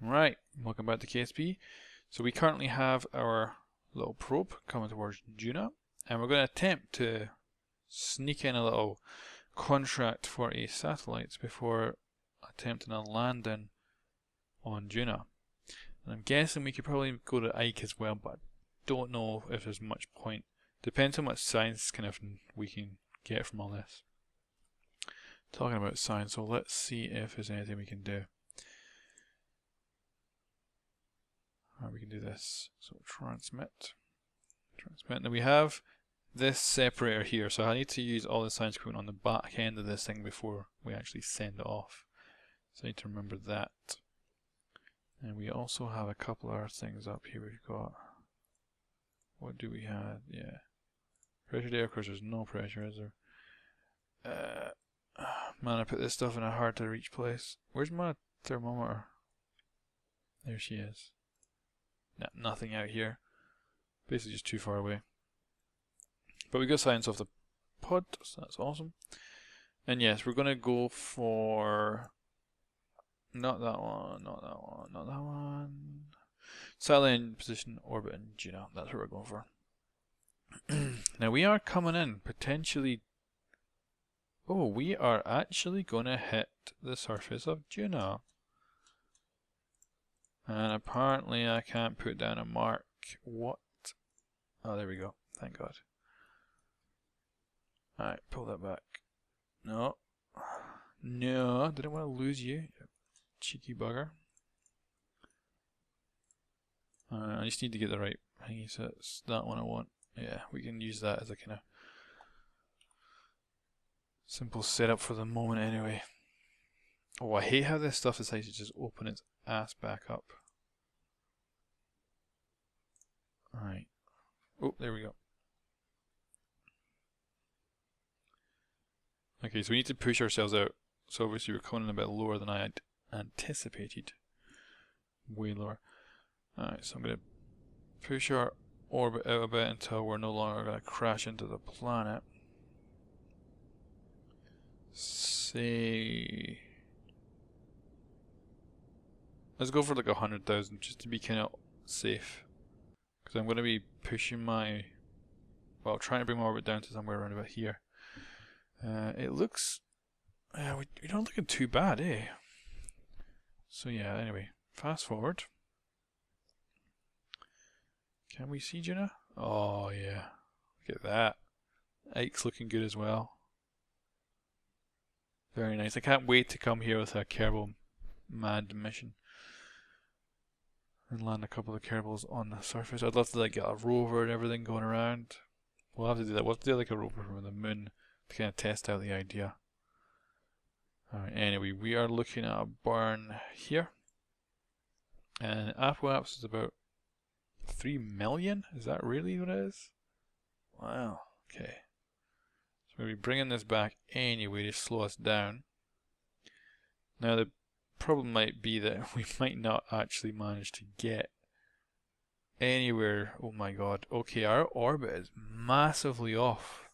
Right, welcome back to KSP. So we currently have our little probe coming towards Juno, and we're going to attempt to sneak in a little contract for a satellite before attempting a landing on Juno. And I'm guessing we could probably go to Ike as well, but I don't know if there's much point. Depends on what science kind of we can get from all this. Talking about science, so let's see if there's anything we can do. We can do this. So transmit. Now we have this separator here, so I need to use all the science equipment on the back end of this thing before we actually send it off. So I need to remember that. And we also have a couple other things up here. We've got, what do we have? Yeah, pressure there. Of course, there's no pressure, is there? Man, I put this stuff in a hard to reach place. Where's my thermometer? There she is. Nah, nothing out here. Basically just too far away. But we got science off the pod, so that's awesome. And yes, we're going to go for... Not that one, not that one, not that one. Satellite in position, orbit, and Juno. That's what we're going for. Now we are coming in, potentially... Oh, we are actually going to hit the surface of Juno. And apparently I can't put down a mark. What? Oh, there we go. Thank God. Alright, pull that back. No. No, didn't want to lose you. Cheeky bugger. I just need to get the right thingy, so it's that one I want. Yeah, we can use that as a kind of simple setup for the moment anyway. Oh, I hate how this stuff decides to just open its ass back up. Alright. Oh, there we go. Okay, so we need to push ourselves out. So obviously we're coming in a bit lower than I had anticipated. Way lower. Alright, so I'm going to push our orbit out a bit until we're no longer going to crash into the planet. Say... Let's go for like 100,000 just to be kind of safe. Because I'm going to be pushing my... Well, trying to bring my orbit down to somewhere around about here. It looks... we're not looking too bad, eh? So yeah, anyway. Fast forward. Can we see Juno? Oh yeah. Look at that. Ike's looking good as well. Very nice. I can't wait to come here with a Kerbal manned mission. And land a couple of Kerbals on the surface. I'd love to like get a rover and everything going around. We'll have to do that. We'll have to do like a rover from the moon to kind of test out the idea. Alright, anyway, we are looking at a burn here. And Apoap's is about 3 million? Is that really what it is? Wow, okay. So we'll be bringing this back anyway to slow us down. Now the problem might be that we might not actually manage to get anywhere. Oh my god. Okay, our orbit is massively off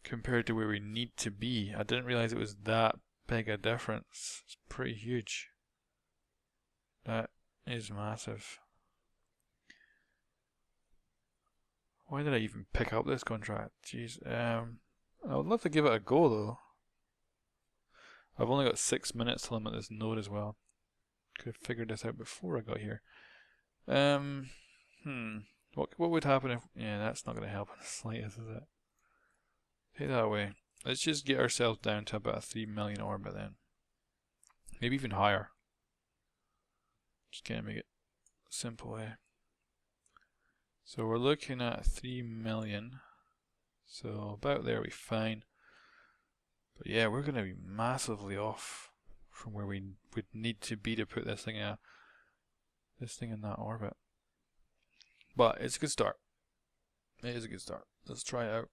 compared to where we need to be. I didn't realize it was that big a difference. It's pretty huge. That is massive. Why did I even pick up this contract? Jeez. I would love to give it a go though. I've only got 6 minutes till I'm at this node as well. Could have figured this out before I got here. What would happen if... Yeah, that's not going to help in the slightest, is it? Take that away. Let's just get ourselves down to about a 3 million orbit then. Maybe even higher. Just kind of make it simple, eh? So we're looking at 3 million. So about there we're fine. But yeah, we're going to be massively off from where we would need to be to put this thing in that orbit. But it's a good start. It is a good start. Let's try it out.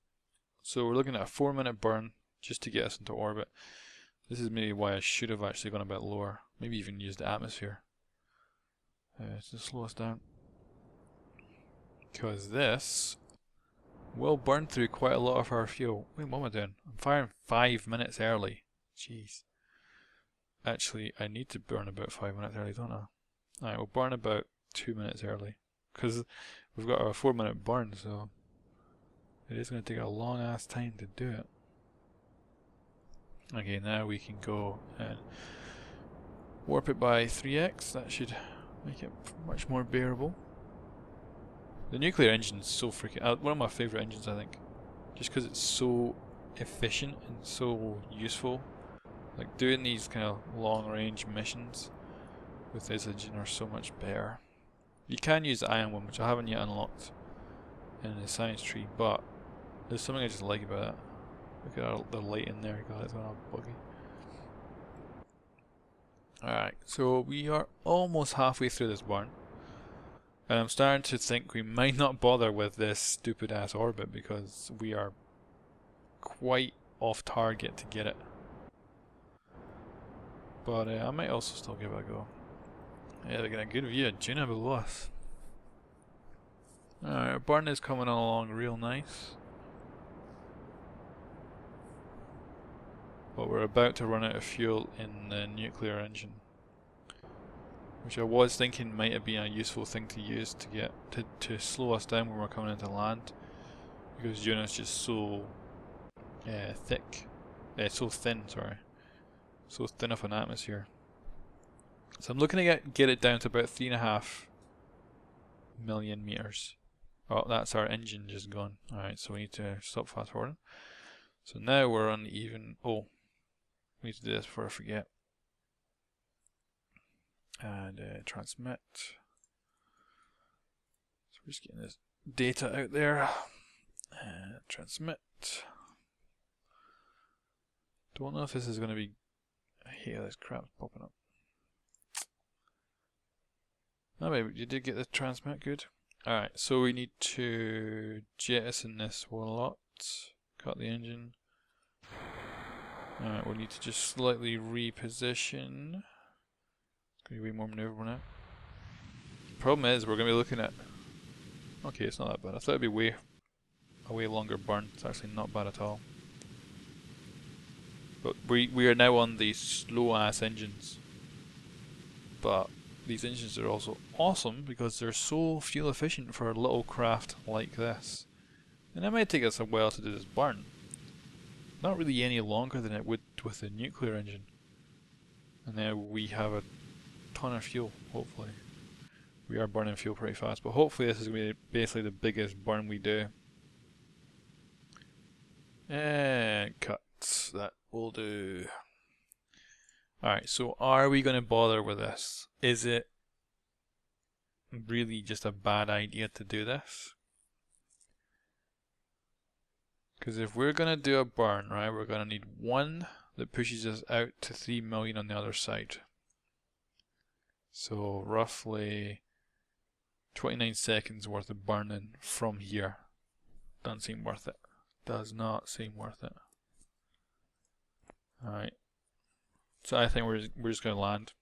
So we're looking at a 4-minute burn just to get us into orbit. This is maybe why I should have actually gone a bit lower. Maybe even used the atmosphere to slow us down. Because this will burn through quite a lot of our fuel. Wait, what am I doing? I'm firing 5 minutes early. Jeez. Actually, I need to burn about 5 minutes early, don't I? Alright, we'll burn about 2 minutes early. Because we've got a 4-minute burn, so it is going to take a long ass time to do it. Okay, now we can go and warp it by 3x. That should make it much more bearable. The nuclear engine is so freaking... one of my favourite engines, I think. Just because it's so efficient and so useful. Like, doing these kind of long range missions with this engine are so much better. You can use the iron one, which I haven't yet unlocked in the science tree, but there's something I just like about it. Look at the light in there, God, it's all buggy. Alright, so we are almost halfway through this barn. And I'm starting to think we might not bother with this stupid ass orbit because we are quite off target to get it. But I might also still give it a go. Yeah, they're getting a good view of Juno below us. Alright, our barn is coming along real nice. But we're about to run out of fuel in the nuclear engine. Which I was thinking might have been a useful thing to use to get to slow us down when we're coming into land. Because Juno's just so so thin, sorry. So thin of an atmosphere. So I'm looking to get it down to about 3.5 million meters. Oh, that's our engine just gone. Alright, so we need to stop fast forwarding. So now we're on even... Oh, we need to do this before I forget. And transmit. So we're just getting this data out there. Transmit. Don't know if this is going to be... I hate how this crap's popping up. Oh, maybe you did get the transmit good. Alright, so we need to jettison this one lot. Cut the engine. Alright, we'll need to just slightly reposition. It's going to be way more maneuverable now. Problem is, we're going to be looking at... Okay, it's not that bad. I thought it'd be a way longer burn. It's actually not bad at all. But we are now on these slow ass engines. But these engines are also awesome because they're so fuel efficient for a little craft like this. And it might take us a while to do this burn. Not really any longer than it would with the nuclear engine. And now we have a ton of fuel, hopefully. We are burning fuel pretty fast, but hopefully this is going to be basically the biggest burn we do. And cut. That will do. Alright, so are we going to bother with this? Is it really just a bad idea to do this? Because if we're going to do a burn, right, we're going to need one that pushes us out to 3 million on the other side. So roughly 29 seconds worth of burning from here. Doesn't seem worth it. Does not seem worth it. Alright. So I think we're just going to land.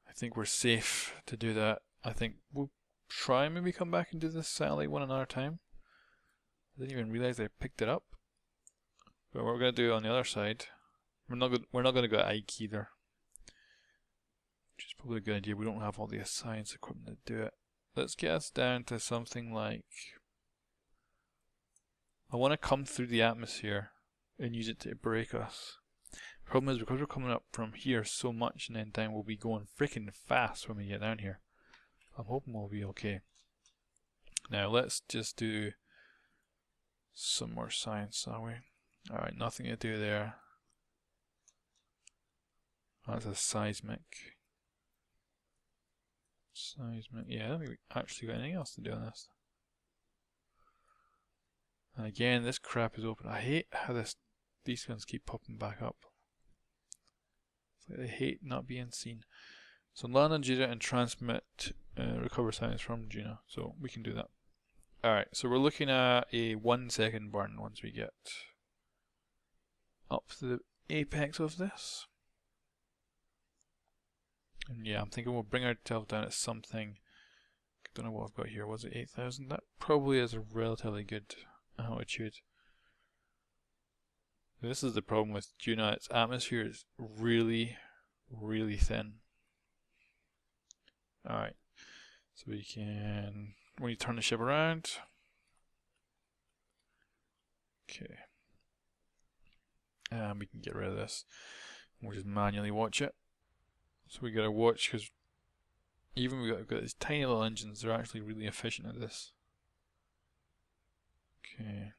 I think we're safe to do that. I think we'll try and maybe come back and do this satellite one another time. I didn't even realize I picked it up. But what we're going to do on the other side, we're not going to go Ike either. Which is probably a good idea. We don't have all the science equipment to do it. Let's get us down to something like... I want to come through the atmosphere and use it to break us. Problem is, because we're coming up from here so much and then down, we'll be going freaking fast when we get down here. I'm hoping we'll be okay. Now let's just do some more science, are we? Alright, nothing to do there. That's a seismic. Seismic, yeah, I don't think we actually got anything else to do on this. And again, this crap is open. I hate how these ones keep popping back up. It's like they hate not being seen. So land on Juno and transmit, recover science from Juno. So we can do that. Alright, so we're looking at a 1 second burn once we get up to the apex of this. And yeah, I'm thinking we'll bring ourselves down at something. I don't know what I've got here. Was it 8,000? That probably is a relatively good altitude. This is the problem with Duna. Its atmosphere is really, really thin. Alright, so we can, when you turn the ship around, okay, and we can get rid of this. We'll just manually watch it. So we gotta watch, because even we've got these tiny little engines, they're actually really efficient at this. Okay.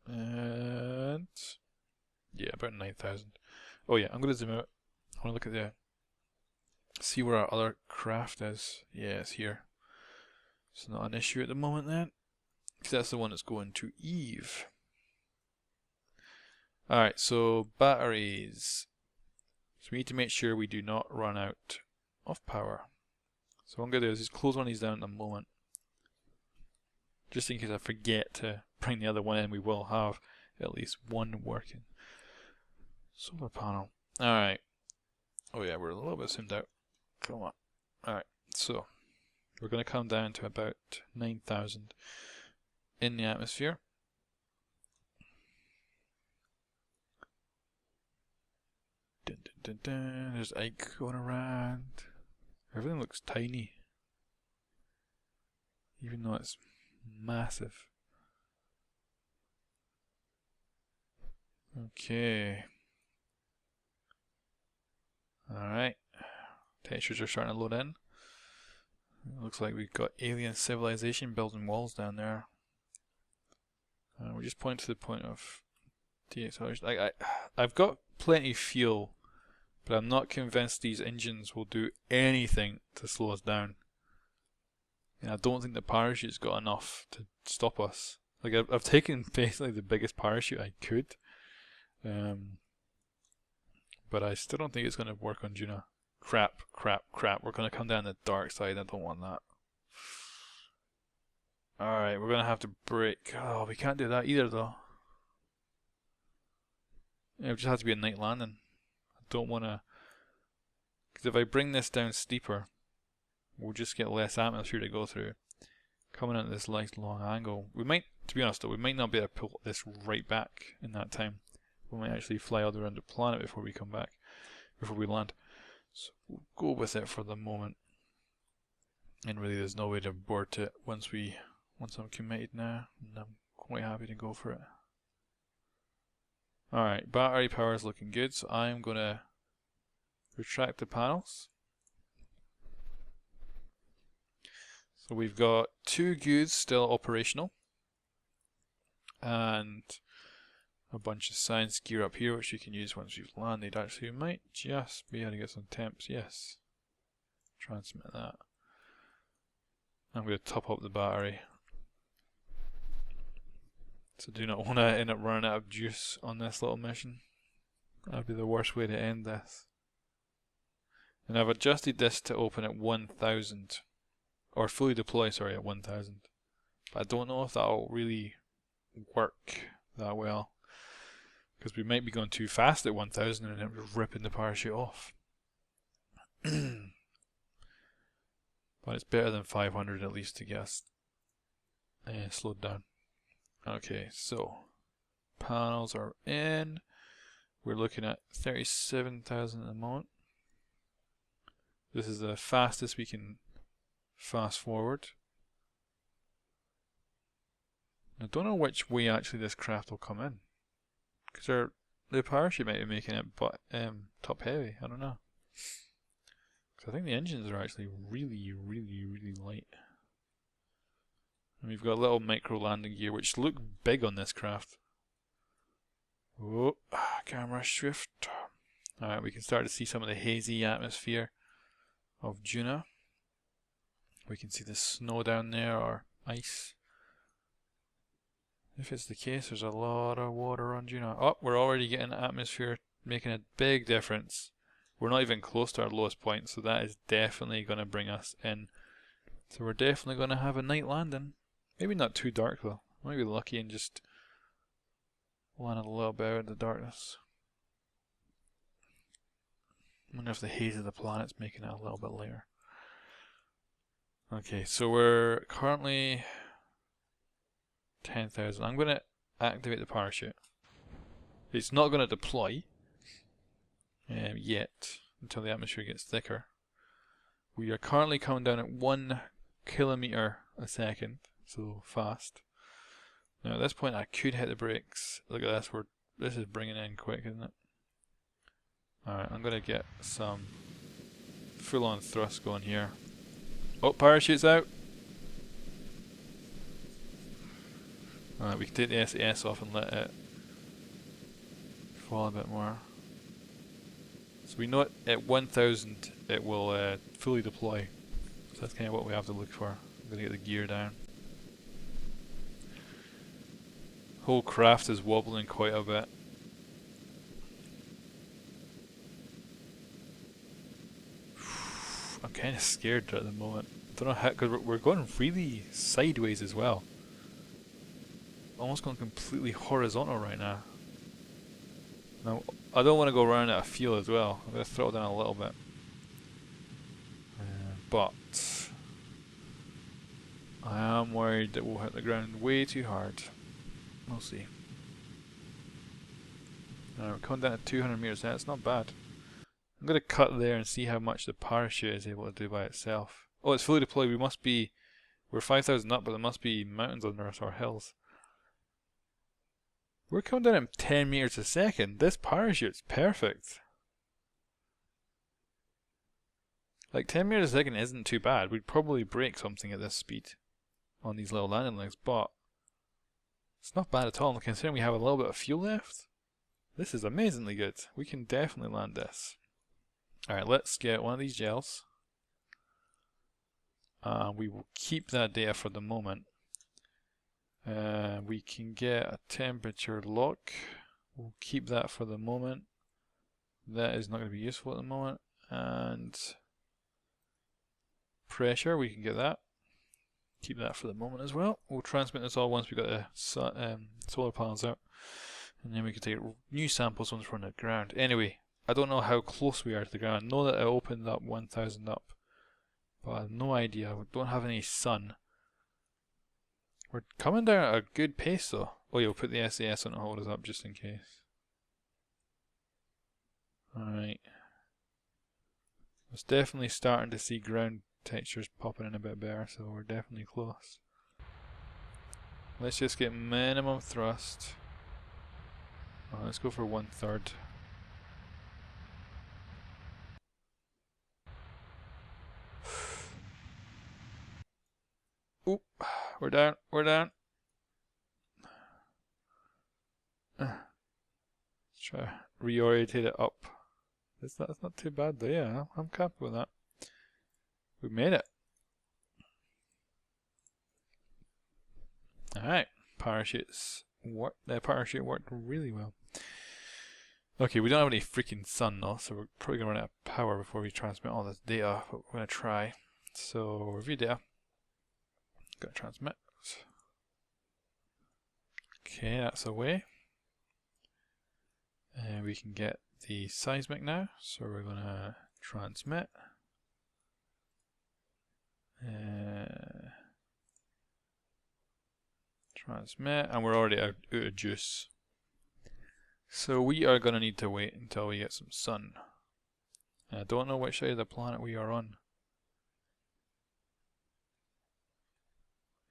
And yeah, about 9,000. Oh yeah, I'm gonna zoom out. I wanna look at the, see where our other craft is. Yeah, it's here. It's not an issue at the moment then, because that's the one that's going to Eve. Alright, so batteries. So we need to make sure we do not run out of power. So what I'm going to do is just close one of these down in a moment. Just in case I forget to bring the other one in, we will have at least one working. Solar panel. Alright. Oh yeah, we're a little bit zoomed out. Come on. Alright, so we're going to come down to about 9,000 in the atmosphere. Dun, dun, dun, dun. There's Ike going around. Everything looks tiny, even though it's massive. Okay. Alright. Textures are starting to load in. It looks like we've got alien civilization building walls down there. We're just pointing to the point of de-acceleration. I've got plenty of fuel, but I'm not convinced these engines will do anything to slow us down. And I don't think the parachute's got enough to stop us. Like I've taken basically the biggest parachute I could, but I still don't think it's going to work on Duna. Crap, crap, crap. We're going to come down the dark side. I don't want that. Alright, we're going to have to break. Oh, we can't do that either though. It would just have to be a night landing. I don't want to, because if I bring this down steeper, we'll just get less atmosphere to go through. Coming at this nice long angle, we might, to be honest though, we might not be able to pull this right back in that time. We might actually fly all around the planet before we come back, before we land. So we'll go with it for the moment. And really there's no way to abort it once I'm committed now, and I'm quite happy to go for it. Alright, battery power is looking good, so I'm going to retract the panels. So we've got 2 GUIs still operational, and a bunch of science gear up here which you can use once you've landed. Actually, we might just be able to get some temps. Yes. Transmit that. I'm going to top up the battery. So do not want to end up running out of juice on this little mission. That would be the worst way to end this. And I've adjusted this to open at 1000. Or fully deploy, sorry, at 1000. But I don't know if that'll really work that well, because we might be going too fast at 1000 and then we're ripping the parachute off. But it's better than 500 at least to get us slowed down. Okay, so panels are in. We're looking at 37,000 at the moment. This is the fastest we can fast forward. I don't know which way actually this craft will come in, because the parachute might be making it top heavy. I don't know, because I think the engines are actually really, really, really light. And we've got a little micro landing gear which look big on this craft. Oh, camera shift. Alright, we can start to see some of the hazy atmosphere of Duna. We can see the snow down there, or ice. If it's the case, there's a lot of water on Duna. Oh, we're already getting atmosphere, making a big difference. We're not even close to our lowest point, so that is definitely going to bring us in. So we're definitely going to have a night landing. Maybe not too dark though. I might be lucky and just land a little bit out in the darkness. I wonder if the haze of the planet's making it a little bit lighter. Okay, so we're currently 10,000. I'm going to activate the parachute. It's not going to deploy yet until the atmosphere gets thicker. We are currently coming down at 1 kilometer a second, so fast. Now at this point I could hit the brakes. Look at this, this is bringing in quick, isn't it? Alright, I'm going to get some full-on thrust going here. Oh, parachute's out! Alright, we can take the SAS off and let it fall a bit more. So we know at 1000 it will fully deploy. So that's kind of what we have to look for. I'm going to get the gear down. Whole craft is wobbling quite a bit. I'm kind of scared at the moment. I don't know how, because we're going really sideways as well. Almost going completely horizontal right now. Now, I don't want to go around at a feel as well. I'm going to throttle down a little bit. But I am worried that we'll hit the ground way too hard. We'll see. Alright, we're coming down at 200 meters. That's not bad. I'm going to cut there and see how much the parachute is able to do by itself. Oh, it's fully deployed. We're 5,000 up, but there must be mountains under us or hills. We're coming down at 10 meters a second. This parachute's perfect. Like 10 meters a second isn't too bad. We'd probably break something at this speed on these little landing legs, but it's not bad at all. And considering we have a little bit of fuel left, this is amazingly good. We can definitely land this. Alright, let's get one of these gels. We will keep that data for the moment. We can get a temperature lock. We'll keep that for the moment. That is not going to be useful at the moment. And pressure, we can get that. Keep that for the moment as well. We'll transmit this all once we've got the solar panels out. And then we can take new samples once we're on the ground. Anyway, I don't know how close we are to the ground. I know that I opened up 1000 up. But I have no idea. We don't have any sun. We're coming down at a good pace though. Oh yeah, we'll put the SAS on to hold us up just in case. Alright. It's definitely starting to see ground textures popping in a bit better, so we're definitely close. Let's just get minimum thrust. Oh, let's go for 1/3. Oop, we're down, we're down. Let's try to reorientate it up. That's not too bad though, yeah, I'm happy with that. We made it. Alright, parachutes work. The parachute worked really well. Okay, we don't have any freaking sun though, so we're probably gonna run out of power before we transmit all this data, but we're gonna try. So, review data. Gonna transmit. Okay, that's away. And we can get the seismic now, so we're gonna transmit. Transmit, and we're already out of juice. So we are gonna need to wait until we get some sun. I don't know which side of the planet we are on.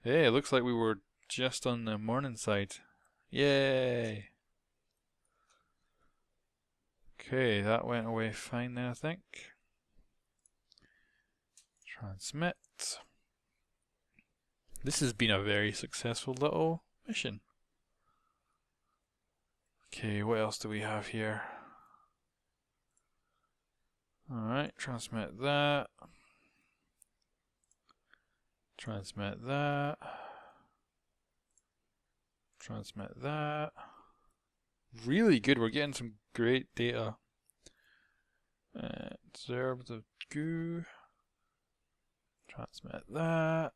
Hey, it looks like we were just on the morning side. Yay! Okay, that went away fine then, I think. Transmit. This has been a very successful little mission. Okay, what else do we have here? Alright, transmit that. Transmit that. Transmit that. Really good, we're getting some great data. Observe the goo. Transmit that.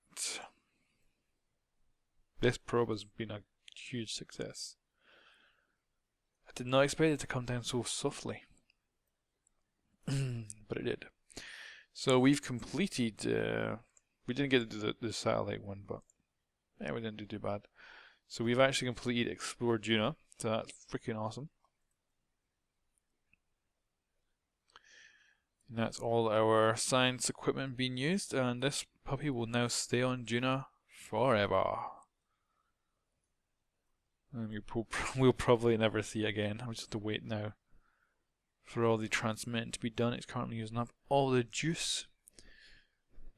This probe has been a huge success. I did not expect it to come down so softly. But it did. So we've completed We didn't get to do the satellite one, but yeah, we didn't do too bad. So we've actually completed Explore Juno, so that's freaking awesome. And that's all our science equipment being used, and this puppy will now stay on Juno forever. And we'll probably never see it again. I'm just have to wait now for all the transmitting to be done. It's currently using up all the juice,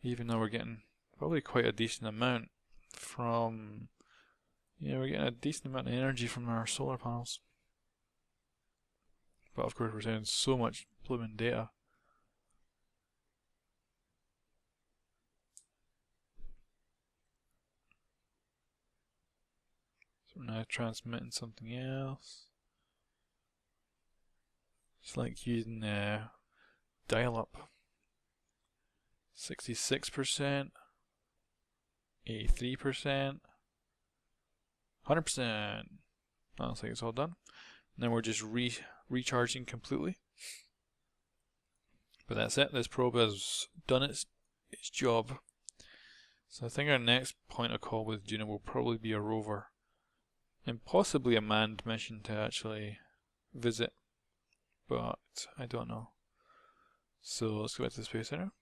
even though we're getting probably quite a decent amount from, yeah, we're getting a decent amount of energy from our solar panels. But of course we're sending so much blooming data. So we're now transmitting something else. It's like using dial-up. 66%, 83%, 100%. That looks like it's all done. And then we're just recharging completely. But that's it. This probe has done its job. So I think our next point of call with Juno will probably be a rover, and possibly a manned mission to actually visit, but I don't know. So let's go back to the Space Center.